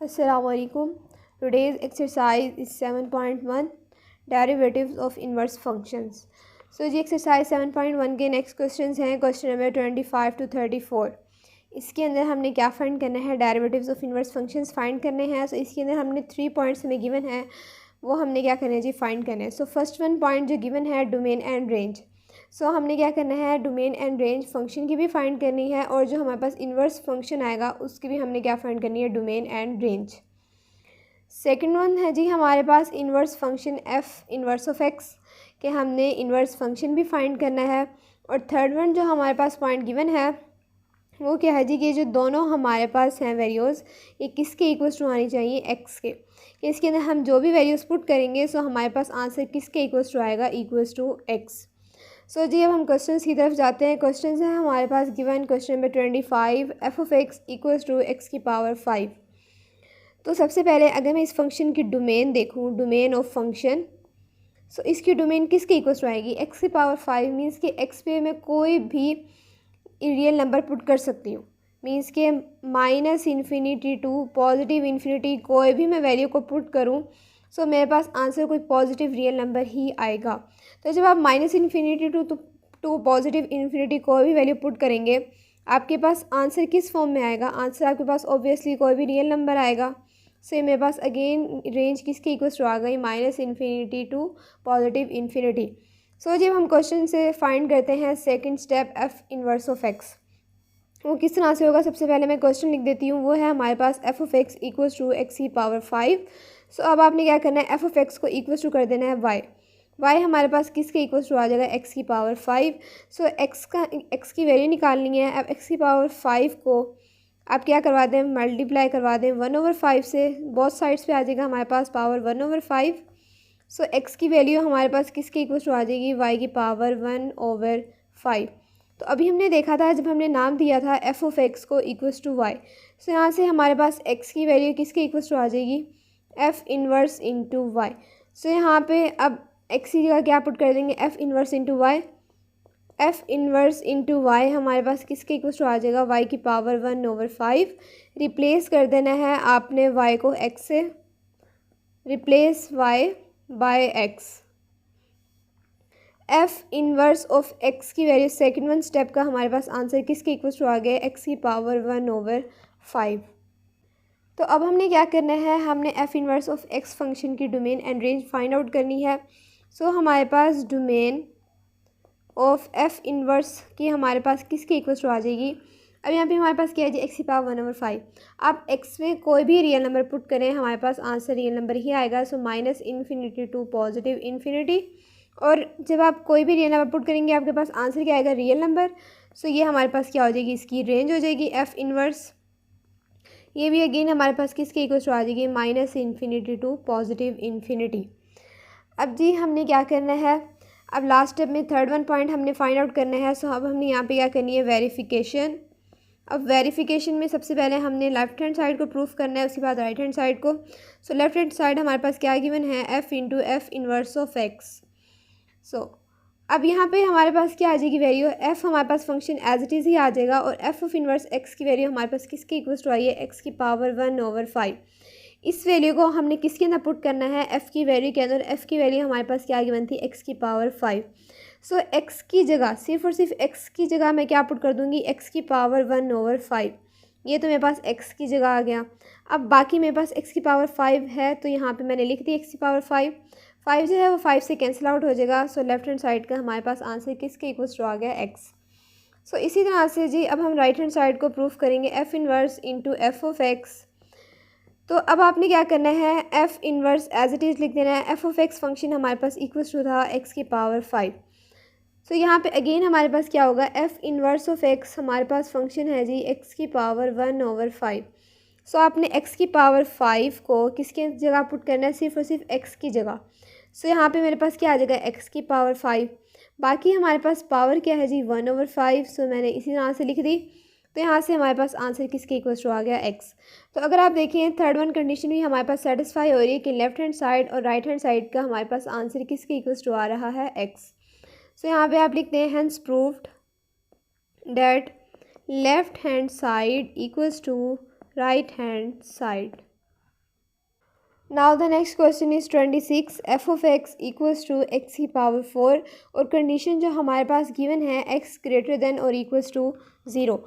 Assalamualaikum. Today's exercise is 7.1 Derivatives of Inverse Functions. So जी exercise 7.1 के next questions हैं question number 25 to 34। इसके अंदर हमने क्या फाइंड करना है, derivatives of inverse functions find करने हैं। सो इसके अंदर हमने 3 पॉइंट्स हमें गिवन है, वो हमने क्या करना है जी, फाइंड करना है। सो फर्स्ट वन पॉइंट जो गिवन है डोमेन एंड रेंज। सो हमने क्या करना है, डोमेन एंड रेंज फंक्शन की भी फाइंड करनी है और जो हमारे पास इन्वर्स फंक्शन आएगा उसकी भी हमने क्या फाइंड करनी है, domain and range. Second one है जी हमारे पास inverse function F inverse of X के हमने इन्वर्स फंक्शन भी फाइंड करना है। और थर्ड वन जो हमारे पास पॉइंट गिवन है वो क्या है जी कि जो दोनों हमारे पास हैं वैल्यूज़, ये किसके इक्वल्स टू आनी चाहिए, एक्स के। कि इसके अंदर हम जो भी वैल्यूज़ पुट करेंगे सो हमारे पास आंसर किसके इक्वल्स टू आएगा, इक्वल्स टू एक्स। सो जी अब हम क्वेश्चंस की तरफ जाते हैं। क्वेश्चंस हैं हमारे पास given question number 25 F of x equals to x की पावर 5। तो सबसे पहले अगर मैं इस फंक्शन की डोमेन देखूँ, डोमेन ऑफ फंक्शन, सो इसकी डोमेन किसके इक्वल्स टू आएगी, एक्स की पावर 5। मीन्स कि एक्स पे मैं कोई भी रियल नंबर पुट कर सकती हूँ। मीन्स के -इन्फिनिटी टू पॉजिटिव इन्फिनिटी कोई भी मैं वैल्यू को पुट करूँ सो मेरे पास आंसर कोई पॉजिटिव रियल नंबर ही आएगा। तो जब आप -इन्फिनिटी टू पॉजिटिव इन्फिनिटी कोई भी वैल्यू पुट करेंगे आपके पास आंसर किस फॉर्म में आएगा, आंसर आपके पास ऑब्वियसली कोई भी रियल नंबर आएगा। सो मेरे पास अगेन रेंज किसके इक्वल्स टू आ गई, -इन्फिनिटी टू पॉजिटिव इन्फिनिटी। सो जब हम क्वेश्चन से फाइंड करते हैं second step F inverse of x, वो किस तरह से होगा। सबसे पहले मैं क्वेश्चन लिख देती हूँ, वो है हमारे पास F of x equals to x की पावर 5। सो अब आपने क्या करना है, एफ ऑफ एक्स को इक्वल्स टू कर देना है वाई। वाई हमारे पास किसके इक्वल्स टू आ जाएगा, एक्स की पावर 5। सो एक्स की वैल्यू निकालनी है। अब एक्स की पावर 5 को आप क्या करवा दें, मल्टीप्लाई करवा दें 1/5 से, बोथ साइड्स पे आ जाएगा हमारे पास पावर 1/5। सो एक्स की वैल्यू हमारे पास किसके इक्वल्स टू आ जाएगी, वाई की पावर 1/5। तो अभी हमने देखा था जब हमने नाम दिया था एफ ऑफ एक्स को इक्वल्स टू वाई। सो यहाँ से हमारे पास एक्स की वैल्यू किसके इक्वल्स टू आ जाएगी, एफ इन्वर्स इंटू वाई। सो यहाँ पे अब एक्स की जगह क्या पुट कर देंगे, F inverse into Y. F inverse into Y हमारे पास किसके इक्वल्स टू आ जाएगा, वाई की पावर 1/5। रिप्लेस कर देना है आपने वाई को एक्स से, replace Y by X. F inverse of X की वैल्यू सेकंड वन स्टेप का हमारे पास आंसर किसके इक्वल्स टू आ गया, एक्स की पावर 1/5। तो अब हमने क्या करना है, हमने F inverse of X function की domain and range find out करनी है। सो हमारे पास डोमेन ऑफ एफ इन्वर्स की हमारे पास किसके इक्वल्स टू आ जाएगी। अब यहाँ पे हमारे पास क्या है जी, एक्स की पावर 1/5। आप एक्स में कोई भी रियल नंबर पुट करें हमारे पास आंसर रियल नंबर ही आएगा। सो -इन्फिनिटी टू पॉजिटिव इन्फिनिटी, और जब आप कोई भी रियल नंबर पुट करेंगे आपके पास आंसर क्या आएगा, रियल नंबर। सो ये हमारे पास क्या हो जाएगी, इसकी रेंज हो जाएगी एफ इन्वर्स। ये भी अगेन हमारे पास किसके इक्वल्स टू आ जाएगी, -इन्फिनिटी टू पॉजिटिव इन्फिनिटी। अब जी हमने क्या करना है, अब लास्ट स्टेप में थर्ड वन पॉइंट हमने फाइंड आउट करना है। सो अब हमने यहाँ पे क्या करनी है, वेरिफिकेशन। अब वेरिफिकेशन में सबसे पहले हमने लेफ्ट हैंड साइड को प्रूफ करना है, उसके बाद राइट हैंड साइड को। सो लेफ्ट हैंड साइड हमारे पास क्या गिवन है, F into F inverse of X. So अब यहाँ पे हमारे पास क्या आ जाएगी वैल्यू, एफ हमारे पास फंक्शन एज इट इज़ ही आ जाएगा, और एफ ऑफ इन्वर्स एक्स की वैल्यू हमारे पास किसके इक्वल्स टू आई है, एक्स की पावर 1/5। इस वैल्यू को हमने किसके अंदर पुट करना है, एफ़ की वैल्यू के अंदर। एफ़ की वैल्यू हमारे पास क्या गिवन थी, एक्स की पावर 5। सो एक्स की जगह सिर्फ और सिर्फ एक्स की जगह मैं क्या पुट कर दूँगी, एक्स की पावर 1/5। ये तो मेरे पास एक्स की जगह आ गया। अब बाकी मेरे पास एक्स की पावर 5 है, तो यहाँ पे मैंने लिख दी एक्स की पावर 5। 5 जो है वो 5 से कैंसिल आउट हो जाएगा। सो लेफ्ट हैंड साइड का हमारे पास आंसर किसके इक्वल्स टू आ गया, एक्स। सो इसी तरह से जी अब हम राइट हैंड साइड को प्रूफ करेंगे, F inverse into F of X. तो अब आपने क्या करना है, F inverse as it is लिख देना है। एफ ऑफ एक्स फंक्शन हमारे पास इक्वल्स टू था एक्स की पावर 5। सो यहाँ पे अगेन हमारे पास क्या होगा, एफ इन्वर्स ऑफ एक्स हमारे पास फंक्शन है जी एक्स की पावर 1/5। सो आपने एक्स की पावर 5 को किसके जगह पुट करना है, सिर्फ और सिर्फ एक्स की जगह। सो यहाँ पे मेरे पास क्या आ जाएगा, एक्स की पावर 5। बाकी हमारे पास पावर क्या है जी, 1/5। सो मैंने इसी तरह से लिख दी। तो यहाँ से हमारे पास आंसर किसके इक्वल्स टू आ गया, एक्स। तो अगर आप देखें थर्ड वन कंडीशन भी हमारे पास सेटिस्फाई हो रही है कि लेफ्ट हैंड साइड और राइट हैंड साइड का हमारे पास आंसर किसके इक्वल्स टू आ रहा है, एक्स। सो यहाँ पे आप लिखते हैं hence proved that left hand side equals to right hand side. Now the next question is 26 F of x equals to x की पावर 4 और कंडीशन जो हमारे पास गिवन है एक्स ग्रेटर देन और इक्वल्स टू 0।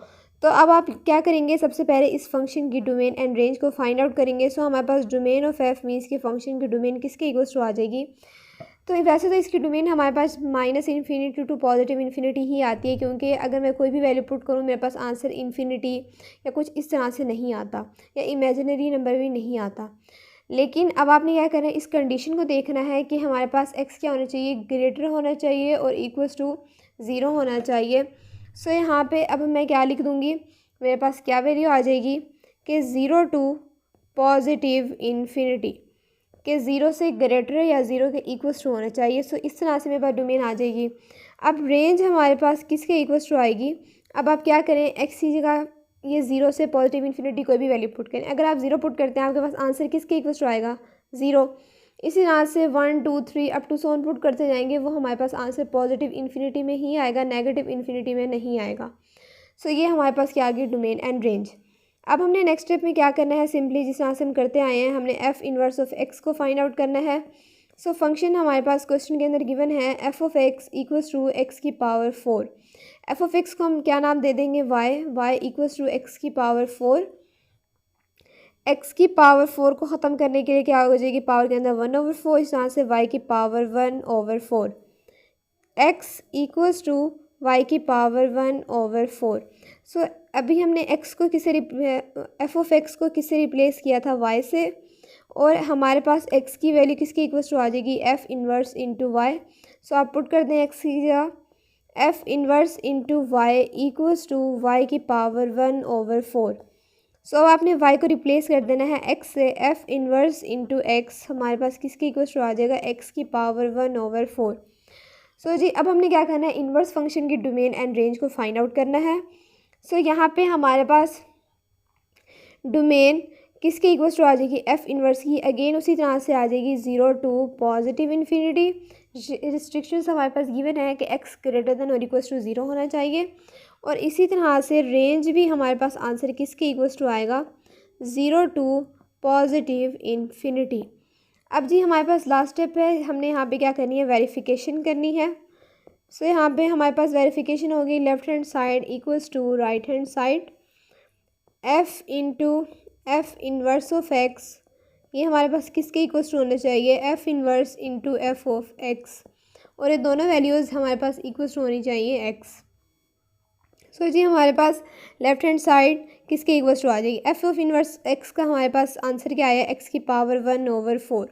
तो अब आप क्या करेंगे, सबसे पहले इस फंक्शन की डोमेन एंड रेंज को फाइंड आउट करेंगे। सो हमारे पास डोमेन ऑफ एफ मीन्स कि फंक्शन की डोमेन किसके इक्वल्स टू आ जाएगी। तो वैसे तो इसकी डोमेन हमारे पास minus infinity to positive infinity ही आती है, क्योंकि अगर मैं कोई भी वैल्यू पुट करूँ मेरे पास आंसर इन्फिनिटी या कुछ इस तरह से नहीं आता, या इमेजिनरी नंबर भी नहीं आता। लेकिन अब आपने क्या करना है, इस कंडीशन को देखना है कि हमारे पास एक्स क्या होना चाहिए, ग्रेटर होना चाहिए और इक्वल्स टू 0 होना चाहिए। सो यहाँ पे अब मैं क्या लिख दूँगी, मेरे पास क्या वैल्यू आ जाएगी कि 0 टू पॉजिटिव इन्फिनिटी, कि 0 से ग्रेटर या 0 के इक्वल्स टू होना चाहिए। सो इस तरह से मेरे पास डोमेन आ जाएगी। अब रेंज हमारे पास किसके इक्वल्स टू आएगी। अब आप क्या करें, एक्स की जगह ये 0 से पॉजिटिव इन्फिनिटी कोई भी वैल्यू पुट करें। अगर आप 0 पुट करते हैं आपके पास आंसर किसके इक्वल्स टू आएगा, 0। इसी तरह से 1 2 3 अप टू 7 पुट करते जाएंगे, वो हमारे पास आंसर पॉजिटिव इन्फिनिटी में ही आएगा, नेगेटिव इन्फिनिटी में नहीं आएगा। सो ये हमारे पास क्या आ गई, डोमेन एंड रेंज। अब हमने नेक्स्ट स्टेप में क्या करना है, सिंपली जिस तरह से हम करते आए हैं, हमने एफ इनवर्स ऑफ एक्स को फाइंड आउट करना है। सो फंक्शन हमारे पास क्वेश्चन के अंदर गिवन है F of x equals to x की पावर 4। एफ ऑफ एक्स को हम क्या नाम दे देंगे, Y. Y equals to x की पावर 4। एक्स की पावर 4 को ख़त्म करने के लिए क्या हो जाएगी, पावर के अंदर 1/4, इस तरह से वाई की power 1/4। X equals to y की पावर 1/4। सो अभी हमने एक्स को किससे एफ ऑफ एक्स को किससे रिप्लेस किया था, वाई से, और हमारे पास एक्स की वैल्यू किसकी इक्वल्स टू आ जाएगी, f inverse into y. So आप पुट कर दें एक्स की जगह f inverse into Y equals to y की पावर 1/4। सो अब आपने वाई को रिप्लेस कर देना है एक्स से, एफ इनवर्स इंटू एक्स हमारे पास किसकी इक्वल्स टू आ जाएगा, एक्स की पावर 1/4। सो जी अब हमने क्या करना है, इन्वर्स फंक्शन की डोमेन एंड रेंज को फाइंड आउट करना है। सो यहाँ पे हमारे पास डोमेन किसके इक्वल्स टू आ जाएगी, एफ इन्वर्स की, अगेन उसी तरह से आ जाएगी 0 टू पॉजिटिव इन्फिनिटी। रिस्ट्रिक्शंस हमारे पास गिवन है कि एक्स ग्रेटर देन और इक्वल्स टू 0 होना चाहिए, और इसी तरह से रेंज भी हमारे पास आंसर किसके इक्वल्स टू आएगा, 0 टू पॉजिटिव इन्फिनिटी। अब जी हमारे पास लास्ट स्टेप है, हमने यहाँ पे क्या करनी है, वेरिफिकेशन करनी है। सो यहाँ पे हमारे पास वेरिफिकेशन होगी, left hand side equals to right hand side, f into F inverse of x, ये हमारे पास किसके इक्वल्स टू होना चाहिए, f inverse into F of x, और ये दोनों वैल्यूज़ हमारे पास इक्वल्स टू होनी चाहिए एक्स। सो जी हमारे पास लेफ्ट हैंड साइड किसके इक्वल्स टू आ जाएगी, एफ ऑफ इन्वर्स एक्स का हमारे पास आंसर क्या आया, एक्स की पावर 1/4।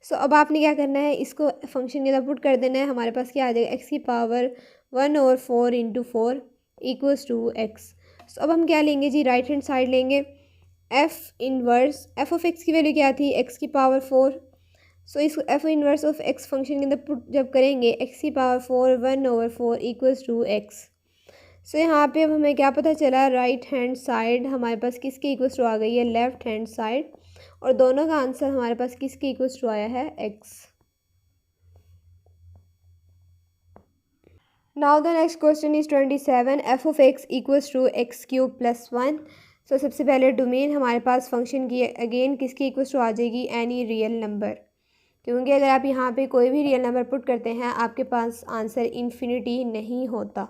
सो अब आपने क्या करना है, इसको फंक्शन के अंदर पुट कर देना है, हमारे पास क्या आ जाएगा, एक्स की power 1/4 into 4 equals to X. So अब हम क्या लेंगे जी, राइट हैंड साइड लेंगे, F inverse, F of X की वैल्यू क्या थी, एक्स की पावर 4। सो इस F inverse of X function के अंदर पुट जब करेंगे, एक्स की power 4 1/4 equals to X. So यहाँ पे अब हमें क्या पता चला, राइट हैंड साइड हमारे पास किसके इक्वल्स टू आ गई है, लेफ्ट हैंड साइड, और दोनों का आंसर हमारे पास किसके इक्वल्स टू आया है, x. Now the next question is 27 f of x equals to x cube plus 1। So सबसे पहले डोमेन हमारे पास फंक्शन की अगेन किसकी इक्वल्स टू आ जाएगी, एनी रियल नंबर, क्योंकि अगर आप यहाँ पे कोई भी रियल नंबर पुट करते हैं आपके पास आंसर इन्फिनिटी नहीं होता।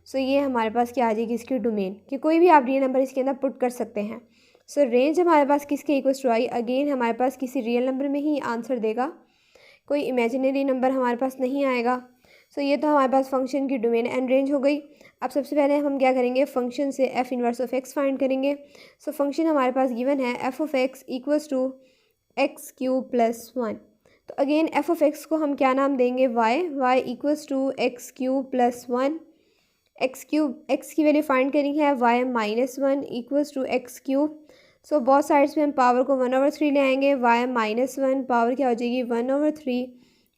सो ये हमारे पास क्या आ जाएगी, इसकी डोमेन, कि कोई भी आप रियल नंबर इसके अंदर पुट कर सकते हैं। सो रेंज हमारे पास किसके इक्वल्स टू आई, अगेन हमारे पास किसी रियल नंबर में ही आंसर देगा, कोई इमेजिनरी नंबर हमारे पास नहीं आएगा। सो ये तो हमारे पास फंक्शन की डोमेन एंड रेंज हो गई। अब सबसे पहले हम क्या करेंगे, फंक्शन से f inverse of x find करेंगे। सो फंक्शन हमारे पास गिवन है F of x equals to x cube plus 1। तो अगेन एफ ऑफ एक्स को हम क्या नाम देंगे, Y. Y equals to x cube plus 1। X cube, X की वैल्यू फाइंड करनी है, Y -1 equals to x cube. So बहुत साइड्स में हम पावर को 1/3 ले आएंगे, वाई -1 पावर क्या हो जाएगी 1/3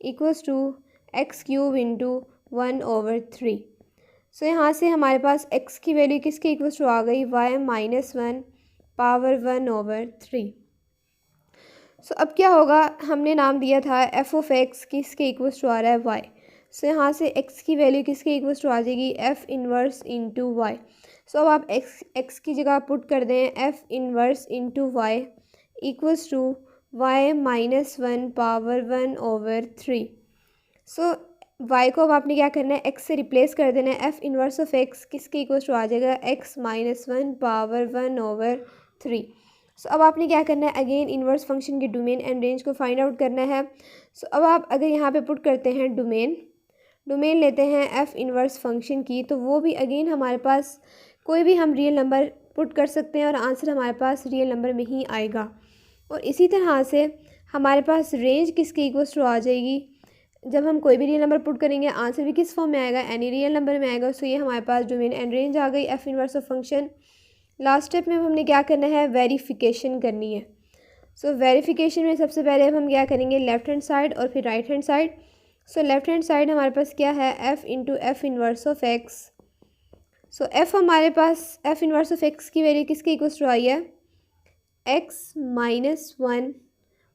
equals to x cube into 1/3। So यहाँ से हमारे पास एक्स की वैल्यू किसके इक्वल्स टू आ गई, वाई -1 पावर 1/3। सो अब क्या होगा, हमने नाम दिया था एफ ऑफ एक्स किसके इक्वल्स टू आ रहा है, वाई। सो यहाँ से x की वैल्यू किसके इक्वल्स टू आ जाएगी, f inverse into y. So अब आप x की जगह पुट कर दें, f inverse into Y equals to y -1 power 1/3। So y को अब आपने क्या करना है, x से रिप्लेस कर देना है। f इनवर्स ऑफ x किसके इक्वल टू आ जाएगा, x -1 पावर 1/3। सो अब आपने क्या करना है, अगेन इनवर्स फंक्शन के डोमेन एंड रेंज को फाइंड आउट करना है। सो अब आप अगर यहाँ पे पुट करते हैं डोमेन लेते हैं f इनवर्स फंक्शन की, तो वो भी अगेन हमारे पास कोई भी हम रियल नंबर पुट कर सकते हैं और आंसर हमारे पास रियल नंबर में ही आएगा। और इसी तरह से हमारे पास रेंज किसके इक्वल्स टू आ जाएगी, जब हम कोई भी रियल नंबर पुट करेंगे आंसर भी किस फॉर्म में आएगा, एनी रियल नंबर में आएगा। सो ये हमारे पास डोमेन एंड रेंज आ गई F inverse of function. Last step में हमने क्या करना है, वेरिफिकेशन करनी है। सो वेरिफिकेशन में सबसे पहले हम क्या करेंगे, लेफ्ट हैंड साइड और फिर राइट हैंड साइड। सो लेफ्ट हैंड साइड हमारे पास क्या है, F into F inverse of X. So F हमारे पास एफ इनवर्स ऑफ एक्स की वैल्यू किसके इक्वल्स टू आई है, एक्स -1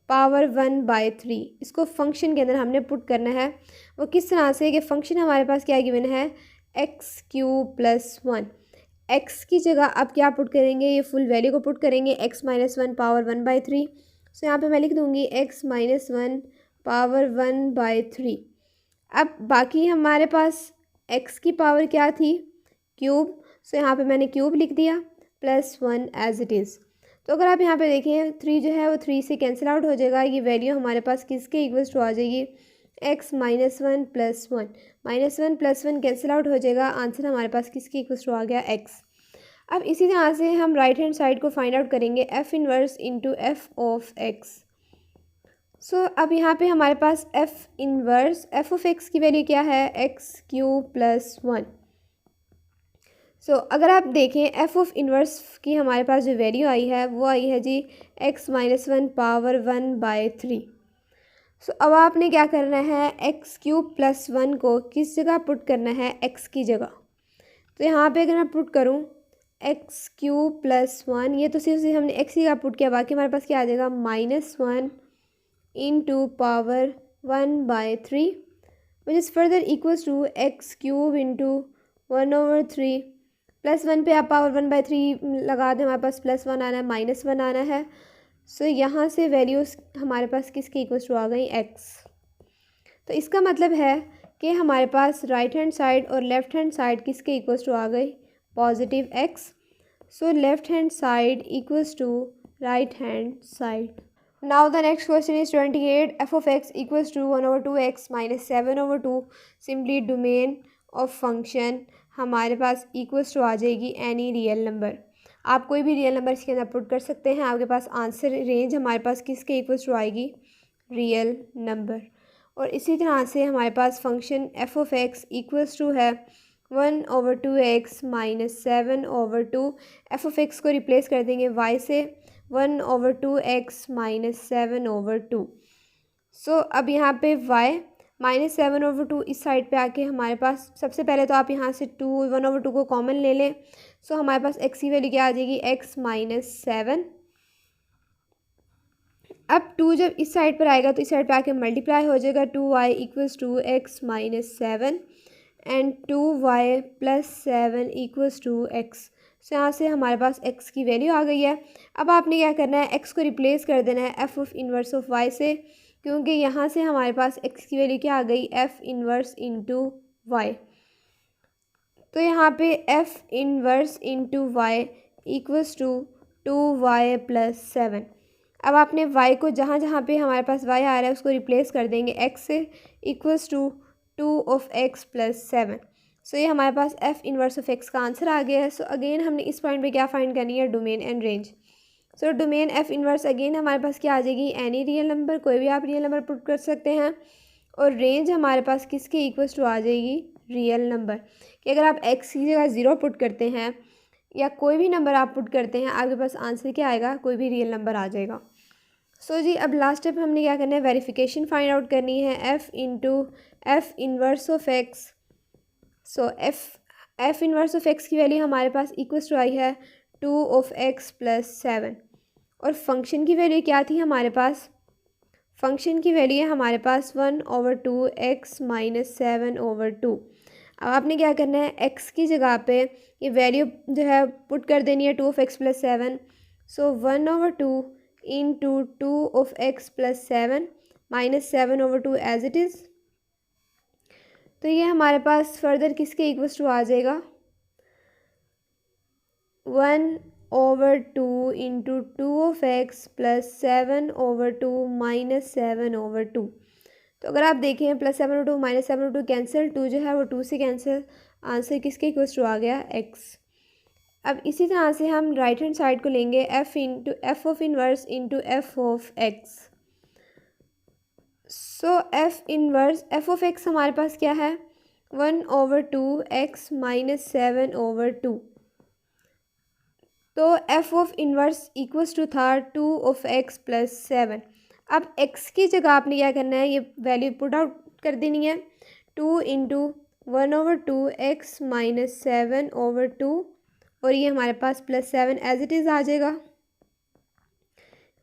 पावर 1/3। इसको फंक्शन के अंदर हमने पुट करना है। वो किस तरह से कि फ़ंक्शन हमारे पास क्या गिवन है, x³ + 1। x की जगह अब क्या पुट करेंगे, ये फुल वैल्यू को पुट करेंगे, x -1 पावर 1/3। सो यहाँ पे मैं लिख दूँगी x -1 पावर 1/3। अब बाकी हमारे पास x की पावर क्या थी, क्यूब। सो यहाँ पे मैंने क्यूब लिख दिया +1 एज इट इज़। तो अगर आप यहाँ पे देखें 3 जो है वो 3 से कैंसिल आउट हो जाएगा। ये वैल्यू हमारे पास किसके इक्वल्स टू आ जाएगी, x -1 + 1। -1 + 1 कैंसिल आउट हो जाएगा, आंसर हमारे पास किसके इक्वल्स टू आ गया, x। अब इसी तरह से हम राइट हैंड साइड को फाइंड आउट करेंगे, f inverse into F of x। सो अब यहाँ पे हमारे पास f inverse F of x की वैल्यू क्या है, x³ + 1। सो अगर आप देखें एफ ऑफ इनवर्स की हमारे पास जो वैल्यू आई है वो आई है जी x -1 पावर 1/3। सो अब आपने क्या करना है, x³ + 1 को किस जगह पुट करना है, x की जगह। तो यहाँ पे अगर मैं पुट करूँ x³ + 1, ये तो सिर्फ हमने x की जगह पुट किया, बाकी हमारे पास क्या आ जाएगा, -1 into power 1/3 which is further equals to x³ into 1/3 +1 पे आप पावर 1/3 लगा दें, हमारे पास +1 आना है, -1 आना है। सो यहाँ से वैल्यूज़ हमारे पास किसके इक्वल्स टू आ गई, x। तो इसका मतलब है कि हमारे पास राइट हैंड साइड और लेफ़्ट हैंड साइड किसके इक्वल्स टू आ गई, positive x। So left hand side equals to right hand side. Now the next question is 28, f of x equals to 1/2x - 7/2। Simply domain of function हमारे पास equals to आ जाएगी any real number. आप कोई भी real number इसके अंदर put कर सकते हैं, आपके पास आंसर रेंज हमारे पास किसके इक्वल्स टू आएगी, रियल नंबर। और इसी तरह से हमारे पास function f of x equals to है 1/2x - 7/2। f of x को रिप्लेस कर देंगे y से, 1/2x - 7/2। सो अब यहाँ पे y -7/2 इस साइड पे आके हमारे पास सबसे पहले तो आप यहाँ से 1/2 को कॉमन ले लें। सो हमारे पास x की वैल्यू क्या आ जाएगी, x -7। अब 2 जब इस साइड पर आएगा तो इस साइड पे आके मल्टीप्लाई हो जाएगा, 2y equals to x -7 and 2y + 7 equals to x। So यहाँ से हमारे पास x की वैल्यू आ गई है। अब आपने क्या करना है, x को रिप्लेस कर देना है f of inverse of y से, क्योंकि यहाँ से हमारे पास x की वैल्यू क्या आ गई, f इनवर्स इंटू y। तो यहाँ पे f inverse into y equals to 2y + 7। अब आपने y को जहाँ जहाँ पे हमारे पास y आ रहा है उसको रिप्लेस कर देंगे x से, इक्वल्स टू 2 of x + 7। सो ये हमारे पास f इनवर्स ऑफ x का आंसर आ गया है। सो अगेन हमने इस पॉइंट पे क्या फाइंड करनी है, domain and range. So domain f inverse again हमारे पास क्या आ जाएगी, एनी रियल नंबर, कोई भी आप रियल नंबर पुट कर सकते हैं। और रेंज हमारे पास किसके इक्वल्स टू आ जाएगी, रियल नंबर। कि अगर आप x की जगह 0 पुट करते हैं या कोई भी नंबर आप पुट करते हैं, आपके पास आंसर क्या आएगा, कोई भी रियल नंबर आ जाएगा। सो जी अब लास्ट स्टेप हमने क्या करना है, वेरिफिकेशन फाइंड आउट करनी है, f into F inverse of x। सो f इनवर्स ऑफ x की वैल्यू हमारे पास इक्वल्स टू आई है 2 of x + 7। और फंक्शन की वैल्यू क्या थी हमारे पास, फंक्शन की वैल्यू है हमारे पास 1/2x - 7/2। अब आपने क्या करना है, x की जगह पे ये वैल्यू जो है पुट कर देनी है 2 of x + 7। So 1/2 into 2 of x + 7 -7/2 as it is. तो ये हमारे पास फर्दर किसके इक्वल्स टू आ जाएगा, 1/2 इंटू 2 of x + 7/2 -7/2। तो अगर आप देखें +7/2 -7/2 कैंसिल, 2 जो है वो 2 से कैंसिल, आंसर किसके इक्वल्स टू आ गया, x। अब इसी तरह से हम राइट हैंड साइड को लेंगे, f of inverse into f of x। सो f ऑफ x हमारे पास क्या है, 1/2 x -7/2। तो f of inverse equals to था 2 of x + 7। अब x की जगह आपने क्या करना है, ये वैल्यू पुट आउट कर देनी है, 2 इंटू 1/2 x -7/2, और ये हमारे पास +7 एज इट इज़ आ जाएगा।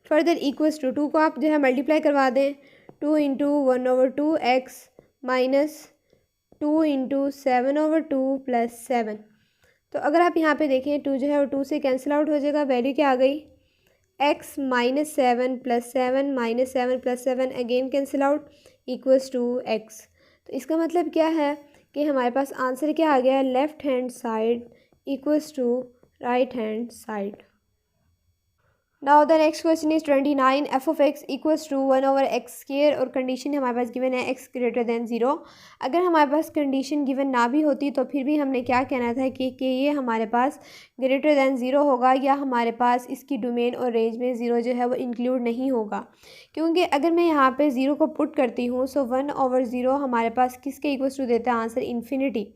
फर्दर इक्वल्स टू 2 को आप जो है मल्टीप्लाई करवा दें, 2 इंटू 1/2 x -2 इंटू 7/2 + 7। तो अगर आप यहाँ पे देखें 2 जो है वो 2 से कैंसिल आउट हो जाएगा, वैल्यू क्या आ गई, x -7 + 7 -7 + 7 again cancel out equals to x। तो इसका मतलब क्या है कि हमारे पास आंसर क्या आ गया, left hand side equals to right hand side. Now the next question is 29, f of x equals to 1/x², और कंडीशन हमारे पास गिवन है x ग्रेटर दैन 0। अगर हमारे पास कंडीशन गिवन ना भी होती तो फिर भी हमने क्या कहना था कि ये हमारे पास ग्रेटर दैन 0 होगा, या हमारे पास इसकी डोमेन और रेंज में 0 जो है वो इंक्लूड नहीं होगा। क्योंकि अगर मैं यहाँ पे 0 को पुट करती हूँ, सो 1/0 हमारे पास किसके इक्वल्स टू देता है आंसर, इन्फिनिटी।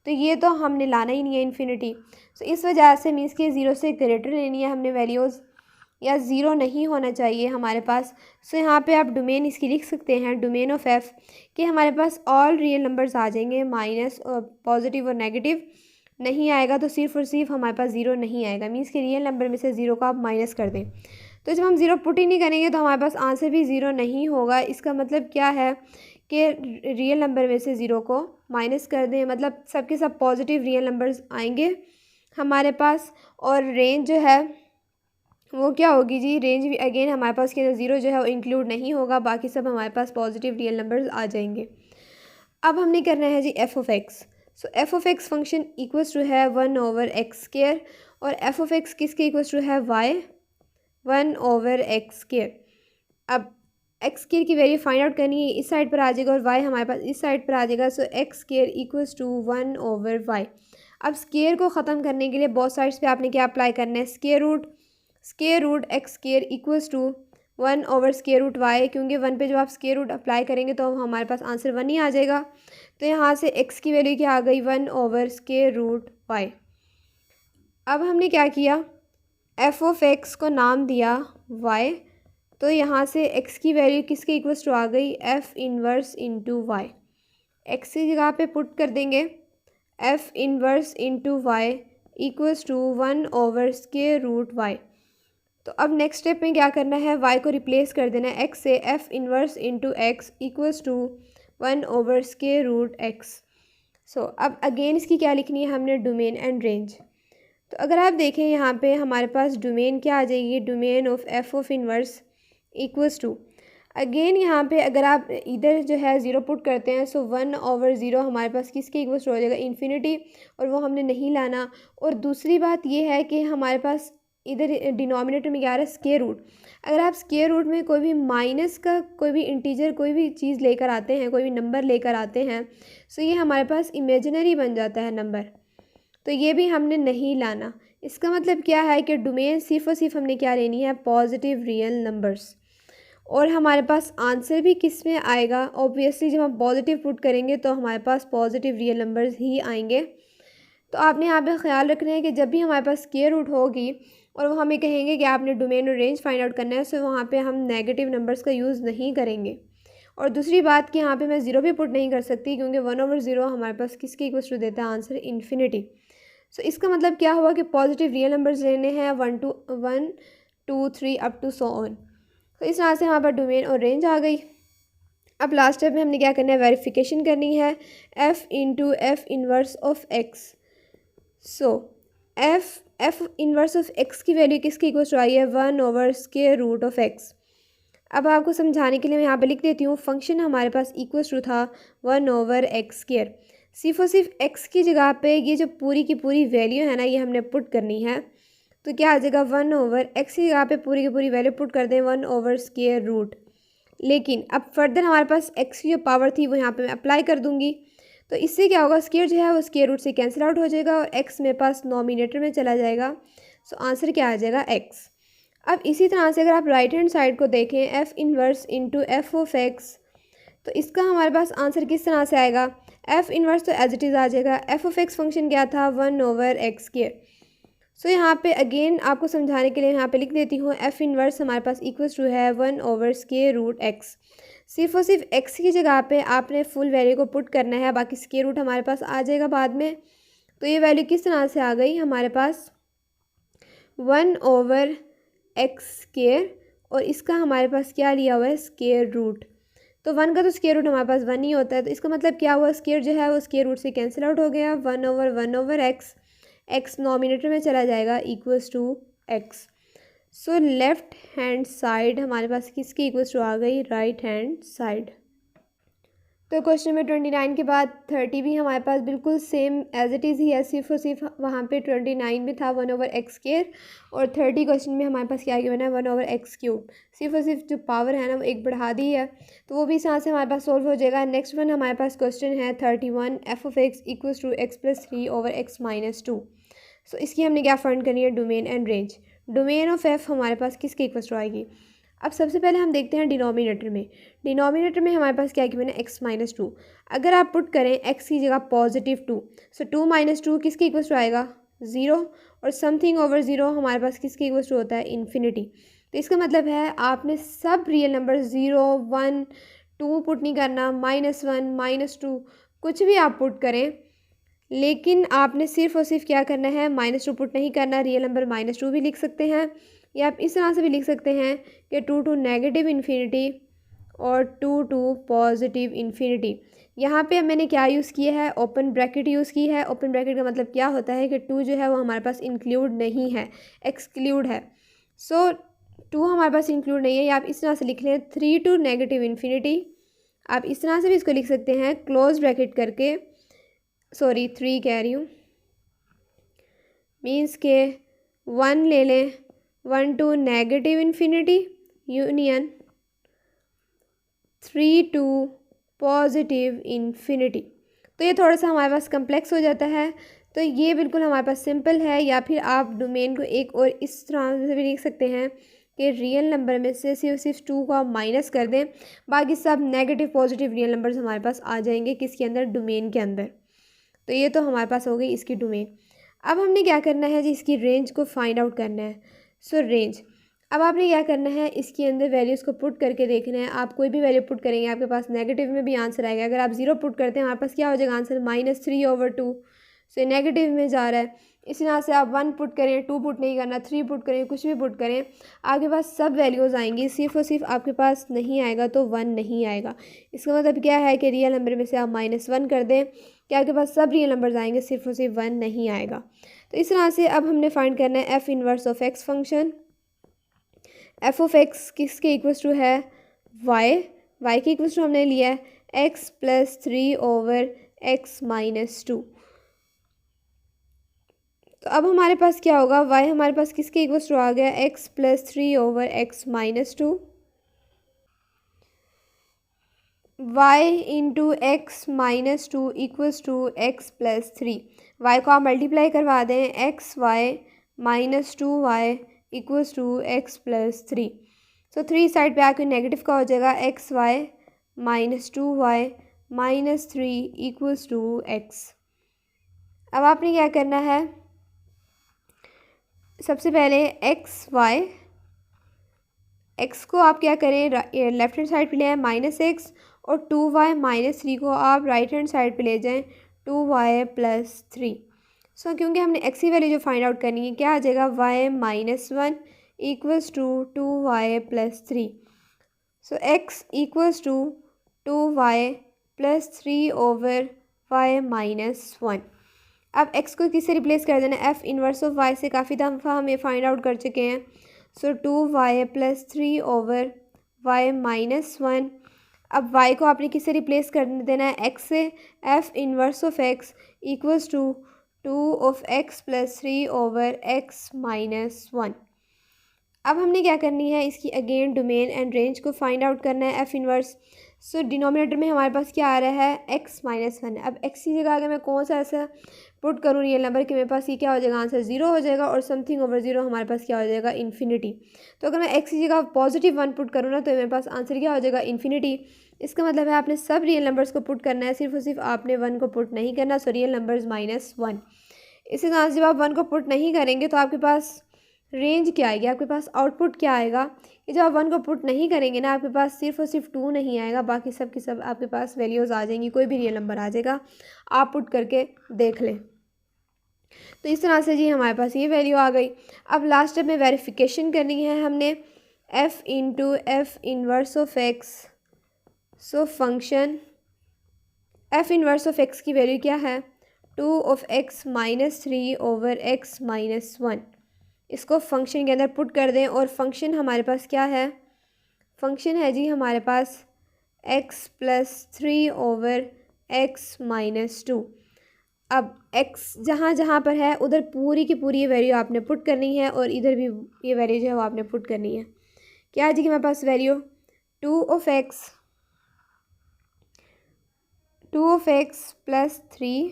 तो ये तो हमने लाना ही नहीं है इन्फिनिटी। सो इस वजह से मीन्स कि 0 से ग्रेटर लेनी है हमने वैल्यूज़, या 0 नहीं होना चाहिए हमारे पास। सो यहाँ पे आप डोमेन इसकी लिख सकते हैं, डोमेन ऑफ f, कि हमारे पास ऑल रियल नंबर्स आ जाएंगे, माइनस और पॉजिटिव और नेगेटिव नहीं आएगा, तो सिर्फ और सिर्फ हमारे पास 0 नहीं आएगा, मीन्स कि रियल नंबर में से 0 को आप माइनस कर दें। तो जब हम 0 पुट ही नहीं करेंगे तो हमारे पास आंसर भी 0 नहीं होगा। इसका मतलब क्या है कि रियल नंबर में से 0 को माइनस कर दें, मतलब सबके सब पॉजिटिव रियल नंबर्स आएंगे हमारे पास, और रेंज जो है वो क्या होगी जी, रेंज भी अगेन हमारे पास के अंदर 0 जो है वो इंक्लूड नहीं होगा, बाकी सब हमारे पास पॉजिटिव रियल नंबर्स आ जाएंगे। अब हमने करना है जी f ऑफ x। सो f of x function equals to है 1/x², और f ऑफ x किसके इक्वल्स टू है y 1/x²। अब x² की वैल्यू फाइंड आउट करनी है, इस साइड पर आ जाएगा और y हमारे पास इस साइड पर आ जाएगा। सो x² इक्वल्स टू 1/y। अब स्केयर को ख़त्म करने के लिए बोथ साइड्स पे आपने क्या अप्लाई करना है, square root x² equals to 1/√y, क्योंकि 1 पे जब आप स्केयर रूट अप्लाई करेंगे तो हमारे पास आंसर 1 ही आ जाएगा। तो यहाँ से x की वैल्यू क्या आ गई, 1/√y। अब हमने क्या किया, f ऑफ x को नाम दिया y, तो यहाँ से x की वैल्यू किसके इक्वल्स टू आ गई, f inverse into y। x की जगह पे पुट कर देंगे f inverse into y equals to 1/√y। तो अब नेक्स्ट स्टेप में क्या करना है, y को रिप्लेस कर देना है x से, f inverse into x equals to 1/√x। So अब अगेन इसकी क्या लिखनी है हमने, डोमेन एंड रेंज। तो अगर आप देखें यहाँ पे हमारे पास डोमेन क्या आ जाएगी, domain of f of inverse equals to, again यहाँ पे अगर आप इधर जो है 0 पुट करते हैं, सो 1/0 हमारे पास किसके इक्वल्स टू हो जाएगा, इन्फिनिटी, और वो हमने नहीं लाना। और दूसरी बात ये है कि हमारे पास इधर डिनोमिनेटर में क्या आ रहा है, स्केयर रूट। अगर आप स्केयर रूट में कोई भी माइनस का कोई भी इंटीजर कोई भी चीज़ लेकर आते हैं, कोई भी नंबर लेकर आते हैं, सो ये हमारे पास इमेजिनरी बन जाता है नंबर, तो ये भी हमने नहीं लाना। इसका मतलब क्या है कि डोमेन सिर्फ और सिर्फ हमने क्या लेनी है, पॉजिटिव रियल नंबर्स। और हमारे पास आंसर भी किस में आएगा, ऑब्वियसली जब हम पॉजिटिव पुट करेंगे तो हमारे पास पॉजिटिव रियल नंबर्स ही आएंगे। तो आपने यहाँ पे ख्याल रखना है कि जब भी हमारे पास स्क्वायर रूट होगी और वो हमें कहेंगे कि आपने डोमेन और रेंज फाइंड आउट करना है, सो वहाँ पे हम नेगेटिव नंबर्स का यूज़ नहीं करेंगे। और दूसरी बात कि यहाँ पे मैं 0 भी पुट नहीं कर सकती, क्योंकि 1/0 हमारे पास किसके इक्वल टू देता है आंसर, इन्फिनिटी। सो इसका मतलब क्या हुआ कि पॉजिटिव रियल नंबर्स लेने हैं 1 2 3 अप टू सो ऑन। तो इस तरह से हमारे पास डोमेन और रेंज आ गई। अब लास्ट स्टेप में हमने क्या करना है, वेरिफिकेशन करनी है f into F inverse of x। सो f F inverse of X की वैल्यू किसके इक्वल टू आई है 1/√x। अब आपको समझाने के लिए मैं यहाँ पे लिख देती हूँ, फंक्शन हमारे पास इक्वल टू था 1/x²। सिर्फ एक्स की जगह पे ये जो पूरी की पूरी वैल्यू है ना, ये हमने पुट करनी है। तो क्या आ जाएगा 1/x की जगह पे पूरी की पूरी वैल्यू पुट कर दें 1/√। लेकिन अब फर्दर हमारे पास x की जो पावर थी वो यहाँ पे मैं अप्लाई कर दूँगी। तो इससे क्या होगा, स्क्वायर जो है वो स्क्वायर रूट से कैंसिल आउट हो जाएगा और x मेरे पास नॉमिनेटर में चला जाएगा। सो आंसर क्या आ जाएगा x। अब इसी तरह से अगर आप राइट हैंड साइड को देखें F inverse into F of X, तो इसका हमारे पास आंसर किस तरह से आएगा, एफ इनवर्स तो एज इट इज़ आ जाएगा। एफ ऑफ एक्स फंक्शन क्या था 1/x²। सो यहाँ पे अगेन आपको समझाने के लिए यहाँ पे लिख देती हूँ, एफ इनवर्स हमारे पास इक्वल्स टू है 1/√x। सिर्फ और सिर्फ x की जगह पे आपने फुल वैल्यू को पुट करना है, बाकी स्क्वायर रूट हमारे पास आ जाएगा बाद में। तो ये वैल्यू किस तरह से आ गई हमारे पास 1/x², और इसका हमारे पास क्या लिया हुआ है स्क्वायर रूट। तो 1 का तो स्क्वायर रूट हमारे पास 1 ही होता है, तो इसका मतलब क्या हुआ, स्क्वायर जो है वो स्क्वायर रूट से कैंसिल आउट हो गया, 1/1/x, x नॉमिनेटर में चला जाएगा equals to x। So left hand side हमारे पास किसकी इक्वल्स टू आ गई, राइट हैंड साइड। तो क्वेश्चन नंबर 29 के बाद 30 भी हमारे पास बिल्कुल सेम एज इट इज़ ही है, सिर्फ और सिर्फ वहाँ पे 29 में था 1/x², और 30 क्वेश्चन में हमारे पास क्या बना है 1/x³। सिर्फ और सिर्फ जो पावर है ना वो एक बढ़ा दी है, तो वो भी इस तरह से हमारे पास सोल्व हो जाएगा। नेक्स्ट वन हमारे पास क्वेश्चन है 31, f of x equals to x+3/x-2। So इसकी हमने क्या फाइंड करनी है, domain and range. Domain of f हमारे पास किसके इक्वल्स टू आएगी। अब सबसे पहले हम देखते हैं डिनोमिनेटर में। डिनोमिनेटर में हमारे पास क्या गिवन है x-2। अगर आप पुट करें x की जगह +2, सो 2 - 2 किसके इक्वल्स टू आएगा 0, और समथिंग ओवर 0 हमारे पास किसके इक्वल्स टू होता है इन्फिनिटी। तो इसका मतलब है आपने सब रियल नंबर 0, 1, 2 पुट नहीं करना, -1, -2 कुछ भी आप पुट करें, लेकिन आपने सिर्फ और सिर्फ क्या करना है -2 पुट नहीं करना। रियल नंबर -2 भी लिख सकते हैं, या आप इस तरह से भी लिख सकते हैं कि 2 to -इन्फिनिटी और 2 to +इन्फिनिटी। यहाँ पे मैंने क्या यूज़ किया है, ओपन ब्रैकेट यूज़ की है। ओपन ब्रैकेट का मतलब क्या होता है कि 2 जो है वो हमारे पास इंक्लूड नहीं है, एक्सक्लूड है। सो 2 हमारे पास इंक्लूड नहीं है, या आप इस तरह से लिख लें 3 to -इन्फिनिटी। आप इस तरह से भी इसको लिख सकते हैं क्लोज ब्रैकेट करके, सॉरी 3 कह रही हूँ, मीन्स के 1 ले लें, 1 to -infinity union 3 to +infinity. तो ये थोड़ा सा हमारे पास कम्प्लेक्स हो जाता है, तो ये बिल्कुल हमारे पास सिंपल है। या फिर आप डोमेन को एक और इस तरह से भी लिख सकते हैं कि रियल नंबर में से सिर्फ 2 को आप माइनस कर दें, बाकी सब नेगेटिव पॉजिटिव रियल नंबर्स हमारे पास आ जाएंगे किसके अंदर, डोमेन के अंदर। तो ये तो हमारे पास हो गई इसकी डोमेन। अब हमने क्या करना है जी, इसकी रेंज को फाइंड आउट करना है। सो रेंज, अब आपने क्या करना है, इसके अंदर वैल्यूज़ को पुट करके देखना है। आप कोई भी वैल्यू पुट करेंगे आपके पास नेगेटिव में भी आंसर आएगा। अगर आप 0 पुट करते हैं हमारे पास क्या हो जाएगा आंसर -3/2। सो नेगेटिव में जा रहा है। इसी तरह से आप 1 पुट करें, 2 पुट नहीं करना, 3 पुट करें, कुछ भी पुट करें, आपके पास सब वैल्यूज़ आएंगी। सिर्फ और सिर्फ आपके पास नहीं आएगा तो 1 नहीं आएगा। इसका मतलब क्या है कि रियल नंबर में से आप -1 कर दें कि आपके पास सब रियल नंबर्स आएंगे, सिर्फ और सिर्फ 1 नहीं आएगा। तो इस तरह से अब हमने फाइंड करना है F inverse of X function. F of x किसके इक्वल्स टू है वाई, वाई के इक्वल्स टू हमने लिया है x+3/x-2। तो अब हमारे पास क्या होगा, y हमारे पास किसके इक्वल्स टू आ गया x+3/x-2। y into x-2 equals to x+3। y को आप मल्टीप्लाई करवा दें, x y-2y equals to x+3। So 3 side पे आके नेगेटिव का हो जाएगा, xy-2y-3 इक्वल्स टू x। अब आपने क्या करना है, सबसे पहले x को आप क्या करें, लेफ्ट हैंड साइड पे ले आए -x, और 2y-3 को आप राइट हैंड साइड पे ले जाएं 2y+3। सो क्योंकि हमने x की वैल्यू जो फाइंड आउट करनी है, क्या आ जाएगा y-1 equals to 2y+3। So x equals to 2y+3/y-1। अब x को किससे रिप्लेस कर देना, f इनवर्स ऑफ y से काफ़ी दफ़ा हम ये फाइंड आउट कर चुके हैं। सो 2y + 3 ओवर y - 1। अब y को आपने किससे रिप्लेस कर देना है, x से। f inverse of x equals to 2 of x + 3 over x - 1। अब हमने क्या करनी है, इसकी अगेन डोमेन एंड रेंज को फाइंड आउट करना है, f इनवर्स। सो डिनोमिनेटर में हमारे पास क्या आ रहा है, x - 1। अब x की जगह अगर मैं कौन सा ऐसा पुट करूँ रियल नंबर कि मेरे पास ये क्या हो जाएगा, आंसर 0 हो जाएगा और समथिंग ओवर 0 हमारे पास क्या हो जाएगा, इन्फिनिटी। तो अगर मैं x की जगह +1 पुट करूँ ना तो मेरे पास आंसर क्या हो जाएगा, इन्फिनिटी। इसका मतलब है आपने सब रियल नंबर्स को पुट करना है, सिर्फ और सिर्फ आपने 1 को पुट नहीं करना। So real numbers -1। इसी तरह से जब आप 1 को पुट नहीं करेंगे तो आपके पास रेंज क्या आएगी, आपके पास आउटपुट क्या आएगा, कि जब आप 1 को पुट नहीं करेंगे ना आपके पास सिर्फ और सिर्फ 2 नहीं आएगा, बाकी सब की सब आपके पास वैल्यूज़ आ जाएंगी, कोई भी रियल नंबर आ जाएगा, आप पुट करके देख लें। तो इस तरह से जी हमारे पास ये वैल्यू आ गई। अब लास्ट स्टेप में वेरिफिकेशन करनी है हमने, f into F inverse of x। So function f inverse of x की वैल्यू क्या है, 2 ऑफ x - 3 ओवर x - 1। इसको फंक्शन के अंदर पुट कर दें और फंक्शन हमारे पास क्या है, फंक्शन है जी हमारे पास x + 3 ओवर x - 2। अब x जहाँ जहाँ पर है उधर पूरी की पूरी ये वैल्यू आपने पुट करनी है और इधर भी ये वैल्यू जो है वो आपने पुट करनी है। क्या है जी कि मेरे पास value 2 of x + 3,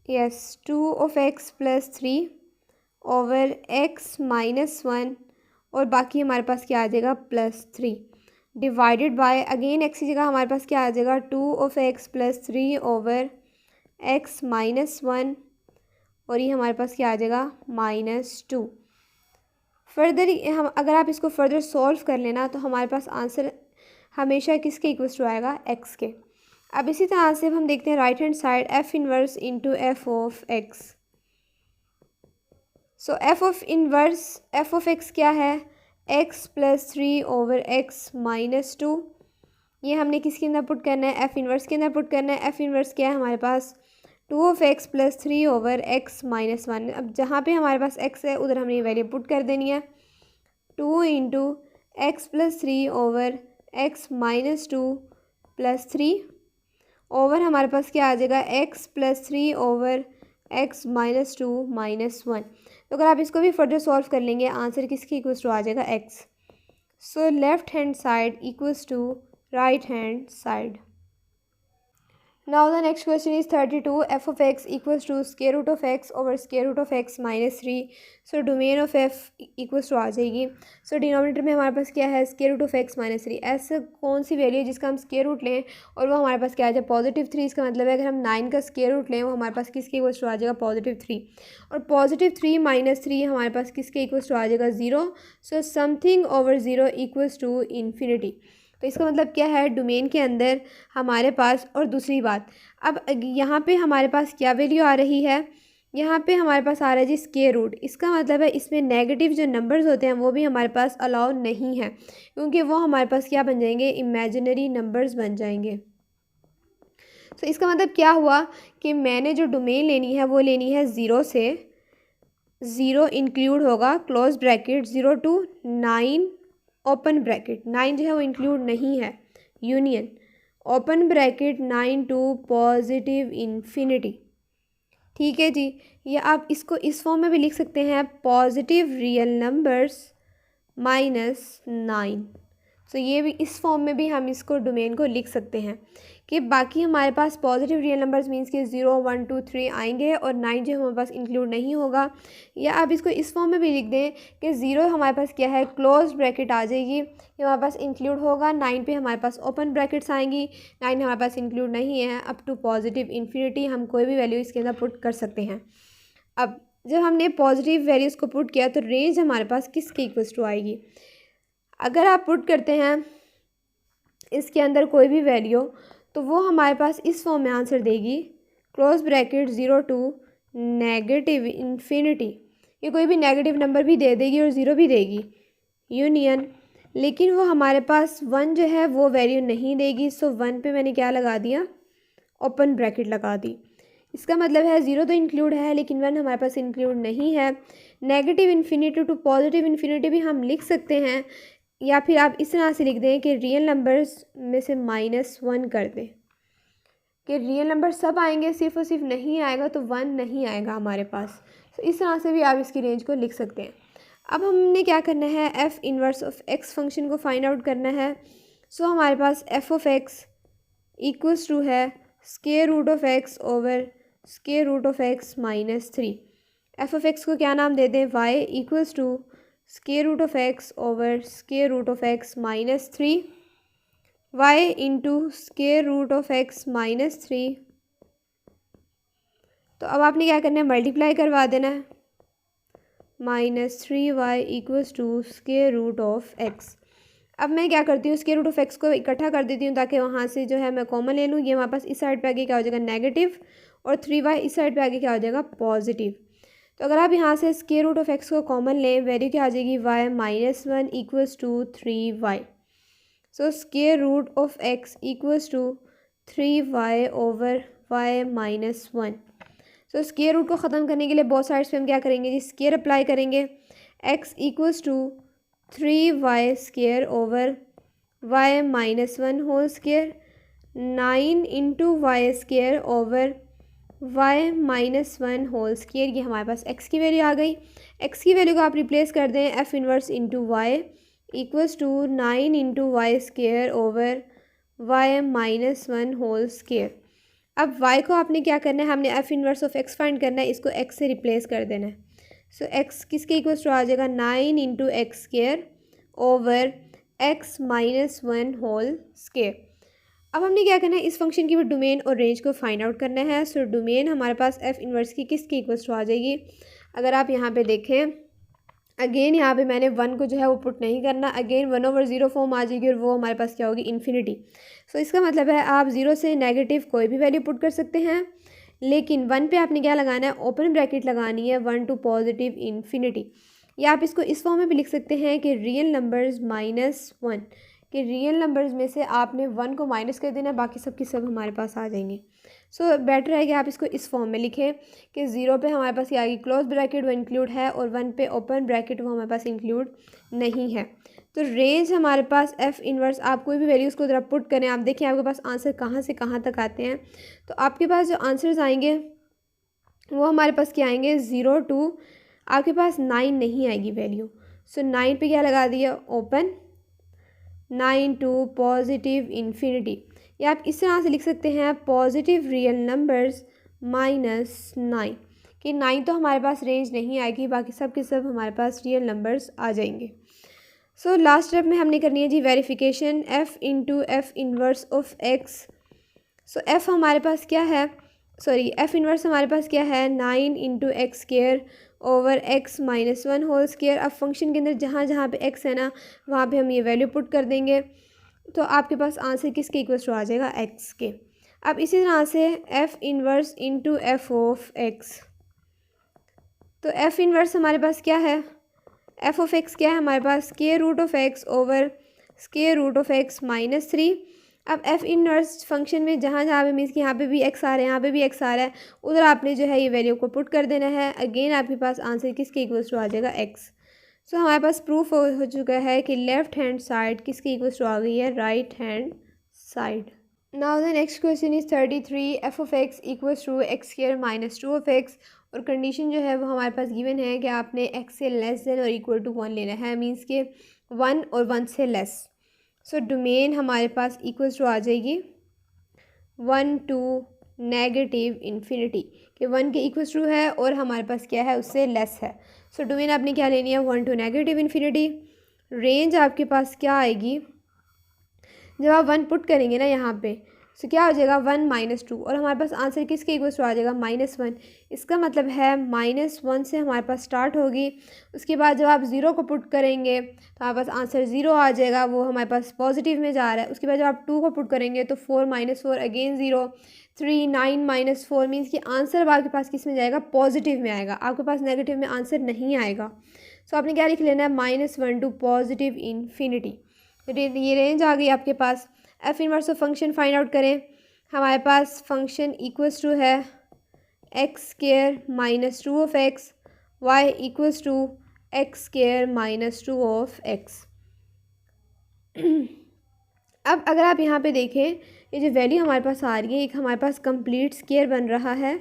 yes 2 of x + 3 over x - 1 और बाकी हमारे पास क्या आ जाएगा, +3 डिवाइडेड बाय अगेन x की जगह हमारे पास क्या आ जाएगा, 2 ऑफ x + 3 ओवर x - 1 और ये हमारे पास क्या आ जाएगा, -2। फर्दर हम अगर आप इसको फर्दर सॉल्व कर लेना तो हमारे पास आंसर हमेशा किसके इक्वल्स टू आएगा, x के। अब इसी तरह से हम देखते हैं right hand side, f inverse into f of x। सो f ऑफ x क्या है, x + 3 ओवर x - 2। ये हमने किसके अंदर पुट करना है, f इनवर्स के अंदर पुट करना है। f इनवर्स क्या है हमारे पास, 2 ऑफ x + 3 ओवर x - 1। अब जहाँ पे हमारे पास x है उधर हमने ये वैल्यू पुट कर देनी है, 2 into x + 3 over x - 2 + 3 over हमारे पास क्या आ जाएगा, x + 3 ओवर x - 2 - 1। तो अगर आप इसको भी फर्दर सॉल्व कर लेंगे आंसर किसके इक्वल्स टू आ जाएगा, x। So left hand side equals to right hand side. Now the next question is 32, f of x equals to square root of x over square root of x - 3। So domain of f equals to आ जाएगी। So denominator में हमारे पास क्या है, square root of x - 3। ऐसा कौन सी value है जिसका हम स्क्वायर रूट लें और वो हमारे पास क्या आ जाए, +3। इसका मतलब है अगर हम 9 का स्क्वायर रूट लें वो हमारे पास किसके इक्वल्स टू आ जाएगा, +3। और +3 - 3 हमारे पास किसके इक्वल्स टू आ जाएगा, 0। So something over 0 equals to infinity. तो इसका मतलब क्या है, डोमेन के अंदर हमारे पास। और दूसरी बात, अब यहाँ पे हमारे पास क्या वैल्यू आ रही है, यहाँ पे हमारे पास आ रहा है जी स्क्वायर रूट। इसका मतलब है इसमें नेगेटिव जो नंबर्स होते हैं वो भी हमारे पास अलाउ नहीं है, क्योंकि वो हमारे पास क्या बन जाएंगे, इमेजिनरी नंबर्स बन जाएंगे। तो इसका मतलब क्या हुआ कि मैंने जो डोमेन लेनी है वो लेनी है 0 से, 0 इंक्लूड होगा close bracket 0 to 9 open bracket, 9 जो है वो इंक्लूड नहीं है, union open bracket 9 to positive infinity. ठीक है जी, या आप इसको इस फॉर्म में भी लिख सकते हैं, पॉजिटिव रियल नंबर्स -9। सो ये भी इस फॉर्म में भी हम इसको डोमेन को लिख सकते हैं कि बाकी हमारे पास पॉजिटिव रियल नंबर्स मींस कि 0 1 2 3 आएंगे और 9 जो हमारे पास इंक्लूड नहीं होगा। या आप इसको इस फॉर्म में भी लिख दें कि 0 हमारे पास क्या है, क्लोज ब्रैकेट आ जाएगी, ये हमारे पास इंक्लूड होगा। 9 पे हमारे पास ओपन ब्रैकेट्स आएंगी, 9 हमारे पास इंक्लूड नहीं है। अप टू पॉजिटिव इन्फिनिटी हम कोई भी वैल्यू इसके अंदर पुट कर सकते हैं। अब जब हमने पॉजिटिव वैल्यूज़ को पुट किया तो रेंज हमारे पास किसके इक्वल्स टू आएगी, अगर आप पुट करते हैं इसके अंदर कोई भी वैल्यू तो वो हमारे पास इस फॉर्म में आंसर देगी, close bracket 0 to negative infinity. ये कोई भी नेगेटिव नंबर भी दे देगी और 0 भी देगी, यूनियन। लेकिन वो हमारे पास 1 जो है वो वैल्यू नहीं देगी। सो 1 पे मैंने क्या लगा दिया, ओपन ब्रैकेट लगा दी। इसका मतलब है 0 तो इंक्लूड है लेकिन 1 हमारे पास इंक्लूड नहीं है। Negative infinity to positive infinity भी हम लिख सकते हैं, या फिर आप इस तरह से लिख दें कि रियल नंबर्स में से -1 कर दें, कि रियल नंबर सब आएंगे, सिर्फ और सिर्फ नहीं आएगा तो 1 नहीं आएगा हमारे पास। तो इस तरह से भी आप इसकी रेंज को लिख सकते हैं। अब हमने क्या करना है, F inverse of X function को फाइंड आउट करना है। सो हमारे पास F of x equals to है square root of X over square root of X -3। F of x को क्या नाम दे दें, Y equals to square root of X over square root of X -3 y into square root of X -3। तो अब आपने क्या करना है, मल्टीप्लाई करवा देना है, -3y equals to square root of x. अब मैं क्या करती हूँ, स्क्वायर रूट ऑफ एक्स को इकट्ठा कर देती हूँ ताकि वहाँ से जो है मैं कॉमन ले लूँ। ये हमारे पास इस साइड पे आगे क्या हो जाएगा नेगेटिव, और 3y इस साइड पे आगे क्या हो जाएगा पॉजिटिव। तो अगर आप यहाँ से स्क्वायर रूट ऑफ एक्स को कॉमन लें, वैल्यू क्या आ जाएगी, y -1 equals to 3y। So square root of x equals to 3y over y -1। So square root को ख़त्म करने के लिए बोथ साइड्स पे हम क्या करेंगे जी, स्क्वायर अप्लाई करेंगे। x equals to 3y square over y -1 whole square, 9 into y square over y -1 whole square. ये हमारे पास x की वैल्यू आ गई। x की वैल्यू को आप रिप्लेस कर दें, f inverse into Y equals to 9 into y square over y -1 whole square. अब y को आपने क्या करना है, हमने f inverse of x find करना है, इसको x से रिप्लेस कर देना है। सो x किसके इक्वल्स टू आ जाएगा, 9 into x square over x -1 whole square. अब हमने क्या करना है, इस फंक्शन की भी डोमेन और रेंज को फाइंड आउट करना है। सो डोमेन हमारे पास एफ इनवर्स की किसके इक्वल्स टू आ जाएगी, अगर आप यहाँ पे देखें, अगेन यहाँ पे मैंने 1 को जो है वो पुट नहीं करना, अगेन 1/0 फॉर्म आ जाएगी और वो हमारे पास क्या होगी, इन्फिनिटी। सो इसका मतलब है आप 0 से नेगेटिव कोई भी वैल्यू पुट कर सकते हैं, लेकिन 1 पे आपने क्या लगाना है, ओपन ब्रैकेट लगानी है 1 टू पॉजिटिव इन्फिनिटी। या आप इसको इस फॉर्म में भी लिख सकते हैं कि रियल नंबर्स -1, कि रियल नंबर्स में से आपने 1 को माइनस कर देना, बाकी सब की सब हमारे पास आ जाएंगे। सो बेटर है कि आप इसको इस फॉर्म में लिखें कि 0 पे हमारे पास ये आगे क्लोज ब्रैकेट वो इंक्लूड है, और 1 पे ओपन ब्रैकेट वो हमारे पास इंक्लूड नहीं है। तो रेंज हमारे पास एफ़ इनवर्स, आप कोई भी वैल्यूज़ को ज़रा पुट करें, आप देखिए आपके पास आंसर कहाँ से कहाँ तक आते हैं। तो आपके पास जो आंसर्स आएंगे वो हमारे पास क्या आएंगे, 0 टू आपके पास 9 नहीं आएगी वैल्यू। सो 9 पे क्या लगा दिया, ओपन, 9 टू पॉजिटिव इन्फिनिटी। या आप इस तरह से लिख सकते हैं पॉजिटिव रियल नंबर्स -9, कि 9 तो हमारे पास रेंज नहीं आएगी, बाकी सब के सब हमारे पास रियल नंबर्स आ जाएंगे। सो लास्ट स्टेप में हमने करनी है जी verification, F into F inverse of X. So F हमारे पास क्या है, सॉरी एफ़ इनवर्स हमारे पास क्या है, 9 into x square over x -1 whole square. अब फंक्शन के अंदर जहाँ जहाँ पे x है ना, वहाँ पे हम ये वैल्यू पुट कर देंगे, तो आपके पास आंसर किसके इक्वल्स टू आ जाएगा, x के। अब इसी तरह से f inverse into F of x। तो f इनवर्स हमारे पास क्या है, f ऑफ x क्या है हमारे पास, square root of x over square root of x -3। अब एफ इनवर्स फंक्शन में जहाँ जहाँ पे मीन्स कि यहाँ पे भी x आ रहा है, यहाँ पे भी x आ रहा है, उधर आपने जो है ये वैल्यू को पुट कर देना है। अगेन आपके पास आंसर किसके इक्वल्स टू आ जाएगा, x। सो हमारे पास प्रूफ हो चुका है कि लेफ्ट हैंड साइड किसके इक्वल्स टू आ गई है, right hand side. Now the next question is 33, f of x equals to x square -2 of x. और कंडीशन जो है वो हमारे पास गिवन है कि आपने x से लेस देन और इक्वल टू 1 लेना है, मीन्स के 1 और 1 से लेस। सो डोमेन हमारे पास इक्वल्स टू आ जाएगी 1 टू नेगेटिव इन्फिनिटी, कि 1 के इक्वल्स टू है और हमारे पास क्या है, उससे लेस है। सो डोमेन आपने क्या लेनी है, 1 टू नेगेटिव इन्फिनिटी। रेंज आपके पास क्या आएगी, जब आप 1 पुट करेंगे ना यहाँ पे, सो क्या हो जाएगा 1 -2, और हमारे पास आंसर किसके इक्वल्स टू आ जाएगा, -1। इसका मतलब है -1 से हमारे पास स्टार्ट होगी, उसके बाद जब आप 0 को पुट करेंगे तो हमारे पास आंसर 0 आ जाएगा, वो हमारे पास पॉजिटिव में जा रहा है। उसके बाद जब आप 2 को पुट करेंगे तो 4 -4 अगेन 0, 3 9 -4 मीन्स कि आंसर आपके पास किस में जाएगा, पॉजिटिव में आएगा, आपके पास नेगेटिव में आंसर नहीं आएगा। सो आपने क्या लिख लेना है, -1 टू पॉजिटिव इन्फिनिटी। ये रेंज आ गई आपके पास। F inverse of function find out करें, हमारे पास फंक्शन इक्वल्स टू है x square minus 2 of X, Y equals to X square minus 2 of x. अब अगर आप यहाँ पे देखें, ये जो वैल्यू हमारे पास आ रही है, एक हमारे पास कंप्लीट स्केयर बन रहा है,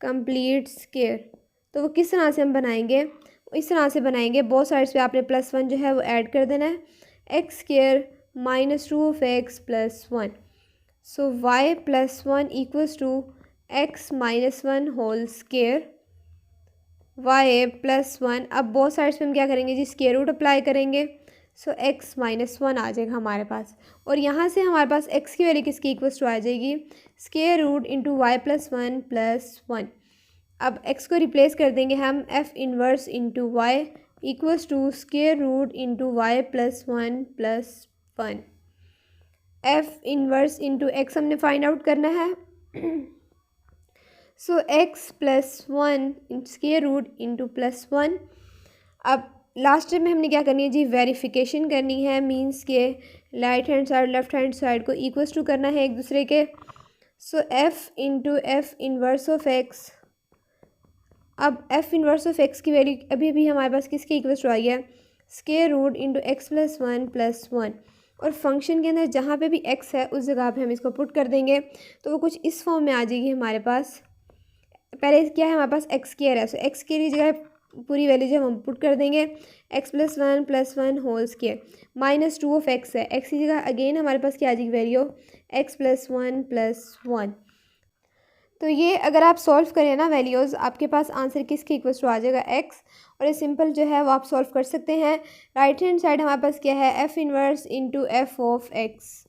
कंप्लीट स्केयर। तो वो किस तरह से हम बनाएंगे, इस तरह से बनाएंगे, बोथ साइड्स पे आपने +1 जो है वो ऐड कर देना है, x square minus 2 of x plus 1। So y plus 1 equals to x minus 1 whole square, y plus 1। अब बोथ साइड्स पे हम क्या करेंगे जी, स्केयर रूट अप्लाई करेंगे। सो एक्स माइनस 1 आ जाएगा हमारे पास, और यहाँ से हमारे पास एक्स की वैल्यू किसकी इक्वल्स टू आ जाएगी, square root into Y plus 1 plus 1। अब एक्स को रिप्लेस कर देंगे हम, F inverse into Y equals to square root into Y plus 1 plus 1। F inverse into X हमने फाइंड आउट करना है। So X plus 1 square root into plus 1। अब last step में हमने क्या करनी है जी, वेरिफिकेशन करनी है, मीन्स के right hand side left hand side को इक्वल्स टू करना है एक दूसरे के। So F into F inverse of x. अब एफ इनवर्स ऑफ एक्स की वैल्यू अभी भी हमारे पास किसके इक्वल्स टू आई है, square root into X plus 1 plus 1। और फंक्शन के अंदर जहाँ पे भी एक्स है उस जगह पे हम इसको पुट कर देंगे, तो वो कुछ इस फॉर्म में आ जाएगी हमारे पास। पहले क्या है हमारे पास एक्स स्केयर है, सो एक्स स्केयर की जगह पूरी वैल्यू जो हम पुट कर देंगे, x plus 1 whole square minus 2 of x है, एक्स की जगह अगेन हमारे पास क्या आ जाएगी वैल्यू, एक्स प्लस 1 प्लस 1। तो ये अगर आप सॉल्व करें ना वैल्यूज़, आपके पास आंसर किसके इक्वल्स टू आ जाएगा, एक्स। और ये सिंपल जो है वो आप सॉल्व कर सकते हैं। राइट हैंड साइड हमारे पास क्या है, F inverse into F of X.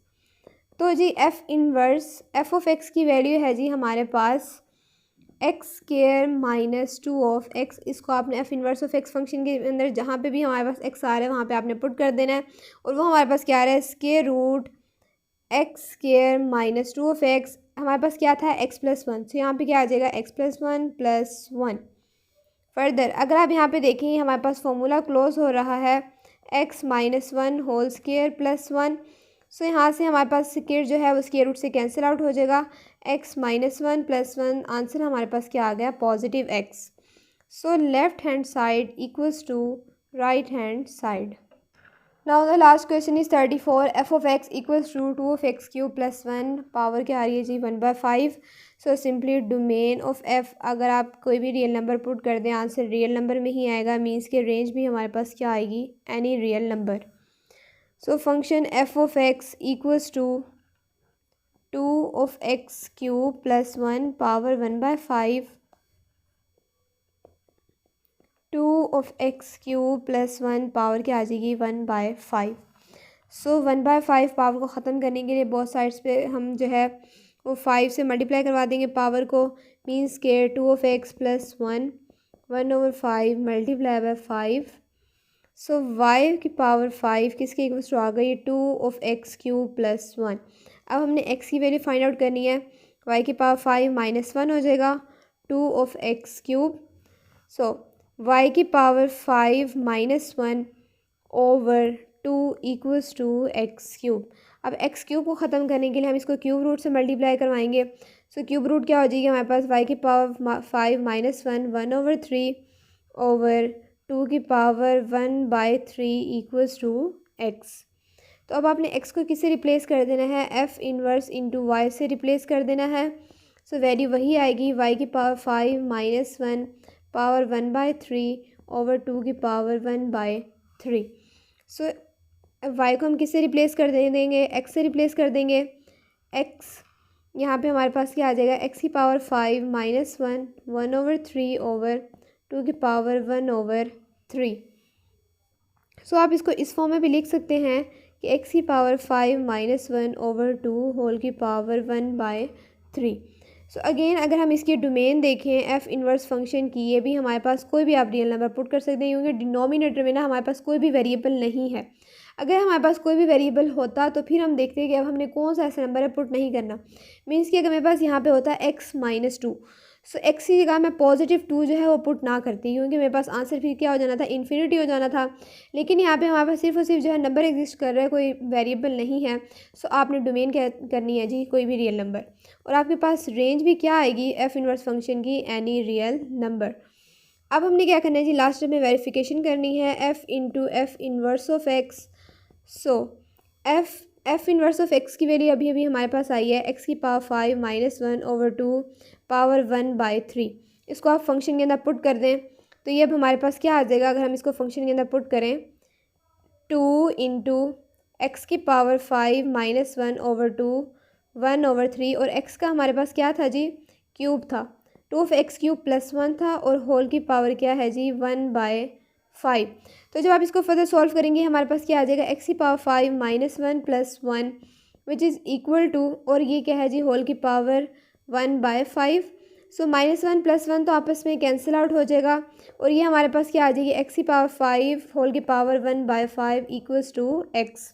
तो जी F inverse F of X की वैल्यू है जी हमारे पास X square minus 2 of X. इसको आपने F inverse of X function के अंदर जहाँ पे भी हमारे पास एक्स आ रहा है वहाँ पे आपने पुट कर देना है, और वो हमारे पास क्या आ रहा है, square root x square minus 2 of x. हमारे पास क्या था, एक्स प्लस 1, तो यहाँ पे क्या आ जाएगा, एक्स प्लस 1 प्लस 1। फर्दर अगर आप यहाँ पे देखें, हमारे पास फॉर्मूला क्लोज हो रहा है, x minus 1 whole square plus 1। So यहाँ से हमारे पास स्केयर जो है वो स्केयर रूट से कैंसिल आउट हो जाएगा, एक्स माइनस 1 प्लस 1। आंसर हमारे पास क्या आ गया, positive x. So left hand side equals to right hand side. Now the last question is 34, f of x equals to 2 of x cube plus 1, power क्या आ रही है जी 1/5। So simply domain of f, अगर आप कोई भी real number put कर दें आंसर रियल नंबर में ही आएगा, मीन्स के रेंज भी हमारे पास क्या आएगी, any real number. So function f of x equals to 2 of x cube plus 1 power 1/5, 2 of x cube plus 1 power क्या आ जाएगी 1/5। सो 1/5 पावर को ख़त्म करने के लिए बहुत साइड्स पे हम जो है वो 5 से मल्टीप्लाई करवा देंगे पावर को, मीन्स के 2 of x plus 1/5 multiply by 5। So Y की पावर 5 किसके इक्वल्स टू आ गई, 2 ऑफ एक्स क्यूब प्लस 1। अब हमने एक्स की वैल्यू फाइंड आउट करनी है, वाई की पावर 5 माइनस 1 हो जाएगा, 2 of x cube. So Y की power 5 minus 1 over 2 equals to x cube. अब एक्स क्यूब को ख़त्म करने के लिए हम इसको क्यूब रूट से मल्टीप्लाई करवाएंगे। सो क्यूब रूट क्या हो जाएगी हमारे पास, वाई की पावर 5 माइनस 1/3 ओवर 2 की पावर 1/3 इक्वल्स टू एक्स। तो अब आपने एक्स को किससे रिप्लेस कर देना है, एफ़ इनवर्स इंटू वाई से रिप्लेस कर देना है। सो वैल्यू वही आएगी, वाई की पावर 5 माइनस 1 पावर 1/3 ओवर 2 की पावर 1/3। सो वाई को हम किससे रिप्लेस कर देंगे, एक्स से रिप्लेस कर देंगे। एक्स यहाँ पे हमारे पास क्या आ जाएगा, एक्स की पावर 5 माइनस 1/3 ओवर 2 की पावर 1/3। सो आप इसको इस फॉर्म में भी लिख सकते हैं कि एक्स की पावर 5 माइनस 1/2 होल की पावर 1/3। सो अगेन अगर हम इसकी डोमेन देखें एफ़ इनवर्स फंक्शन की, ये भी हमारे पास कोई भी आप रियल नंबर पुट कर सकते हैं, क्योंकि डिनोमिनेटर में ना हमारे पास कोई भी वेरिएबल नहीं है। अगर हमारे पास कोई भी वेरिएबल होता तो फिर हम देखते हैं कि अब हमने कौन सा ऐसा नंबर है पुट नहीं करना, मीन्स कि अगर मेरे पास यहाँ पे होता है एक्स माइनस 2, सो एक्स की जगह मैं +2 जो है वो पुट ना करती, क्योंकि मेरे पास आंसर फिर क्या हो जाना था, इन्फिनिटी हो जाना था। लेकिन यहाँ पे हमारे पास सिर्फ और सिर्फ जो है नंबर एग्जिस्ट कर रहा है, कोई वेरिएबल नहीं है। सो आपने डोमेन क्या करनी है जी, कोई भी रियल नंबर, और आपके पास रेंज भी क्या आएगी, एफ इनवर्स फंक्शन की, एनी रियल नंबर। अब हमने क्या करना है जी, लास्ट में वेरिफिकेशन करनी है, F into F inverse of X. So F inverse of X की वैल्यू अभी अभी हमारे पास आई है, एक्स की पावर 5 -1/2 पावर 1/3। इसको आप फंक्शन के अंदर पुट कर दें तो ये अब हमारे पास क्या आ जाएगा, अगर हम इसको फंक्शन के अंदर पुट करें, 2 इंटू एक्स की पावर 5 -1/2 1/3, और एक्स का हमारे पास क्या था जी, क्यूब था, 2x³ + 1 था, और होल की पावर क्या है जी, 1/5। तो जब आप इसको फर्दर सॉल्व करेंगे हमारे पास क्या आ जाएगा, एक्स की power 5 -1 + 1 which is equal to, और ये क्या है जी, होल की पावर 1/5। सो -1 + 1 तो आपस में कैंसिल आउट हो जाएगा, और ये हमारे पास क्या आ जाएगी, एक्स की पावर 5 होल की पावर 1/5 इक्वल्स टू एक्स।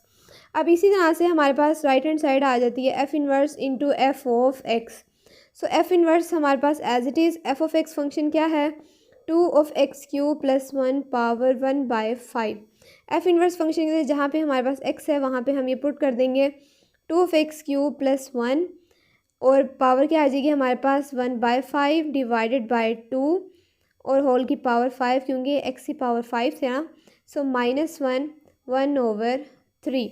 अब इसी तरह से हमारे पास राइट हैंड साइड आ जाती है, F inverse into F of X. So F inverse हमारे पास as it is, F of X function क्या है, 2x³ + 1 power 1/5। F inverse function के लिए जहाँ पे हमारे पास x है वहाँ पे हम ये पुट कर देंगे 2x³ + 1, और पावर क्या आ जाएगी हमारे पास 1/5 डिवाइडेड बाय 2, और होल की पावर 5, क्योंकि x की पावर 5 थे ना। सो -1 1/3।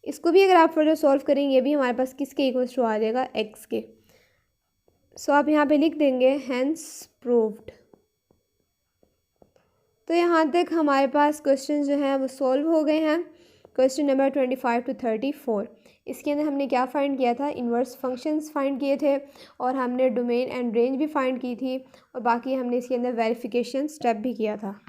इसको भी अगर आप फर्दर सॉल्व करेंगे, ये भी हमारे पास किसके इक्वल्स टू आ जाएगा, x के। सो आप यहाँ पे लिख देंगे हैंस प्रूव्ड। तो यहाँ तक हमारे पास क्वेश्चन जो हैं वो सॉल्व हो गए हैं। क्वेश्चन नंबर 25 to 34, इसके अंदर हमने क्या फ़ाइंड किया था, इन्वर्स फंक्शंस फाइंड किए थे, और हमने डोमेन एंड रेंज भी फाइंड की थी, और बाकी हमने इसके अंदर वेरिफिकेशन स्टेप भी किया था।